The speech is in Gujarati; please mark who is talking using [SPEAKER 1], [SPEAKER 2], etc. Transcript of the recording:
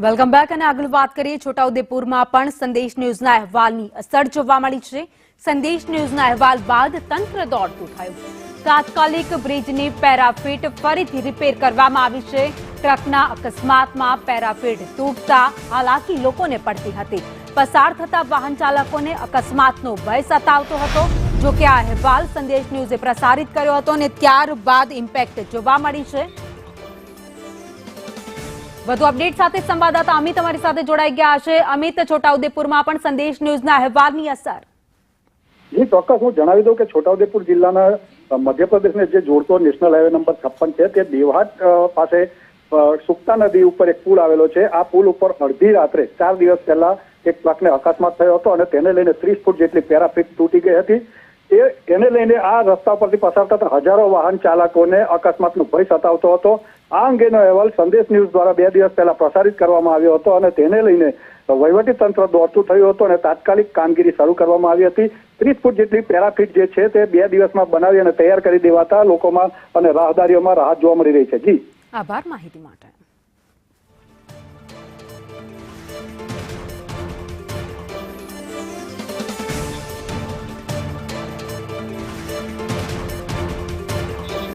[SPEAKER 1] વેલકમ બેક અને આગળ વાત કરીએ છોટાઉદેપુરમાં પણ સંદેશ ન્યૂઝના અહેવાલની અસર જોવા મળી છે। સંદેશ ન્યૂઝના અહેવાલ બાદ તંત્ર દોડતું થયું। તાત્કાલિક બ્રિજની પેરાફીટ ફરીથી રિપેર કરવામાં આવી છે। ટ્રકના અકસ્માતમાં પેરાફીટ તૂટતા હાલાકી લોકોને પડતી હતી। પસાર થતા વાહન ચાલકોને અકસ્માતનો ભય સતાવતો હતો। જો કે આ અહેવાલ સંદેશ ન્યૂઝે પ્રસારિત કર્યો હતો અને ત્યારબાદ ઇમ્પેક્ટ જોવા મળી છે। વધુ અપડેટ સાથે સંવાદદાતા અમિત અમારી સાથે જોડાઈ ગયા છે। અમિત, છોટાઉદેપુરમાં પણ સંદેશ ન્યૂઝના અહેવાલની અસર।
[SPEAKER 2] જી ચોક્કસ હું જણાવી દઉં કે છોટાઉદેપુર જિલ્લાના મધ્યપ્રદેશને જે જોડતો નેશનલ હાઈવે નંબર 56 છે તે દેવહાટ પાસે સુક્તા નદી ઉપર એક પુલ આવેલો છે। આ પુલ ઉપર અડધી રાત્રે 4 દિવસ પહેલા એક ટ્રકને અકસ્માત થયો હતો અને તેને લઈને 30 ફૂટ જેટલી પેરાફીટ તૂટી ગઈ હતી। એને લઈને આ રસ્તા પરથી પસાર થતા હજારો વાહન ચાલકોને અકસ્માતનો ભય સતાવતો હતો। આ અંગેનો અહેવાલ સંદેશ ન્યૂઝ દ્વારા 2 દિવસ પહેલા પ્રસારિત કરવામાં આવ્યો હતો અને તેને લઈને વહીવટી તંત્ર દોડતું થયું હતું અને તાત્કાલિક કામગીરી શરૂ કરવામાં આવી હતી। 30 ફૂટ જેટલી પેરાફીટ જે છે તે 2 દિવસમાં બનાવી અને તૈયાર કરી દેવાતા લોકોમાં અને રાહદારીઓમાં રાહત જોવા મળી રહી છે। જી
[SPEAKER 1] આભાર માહિતી માટે।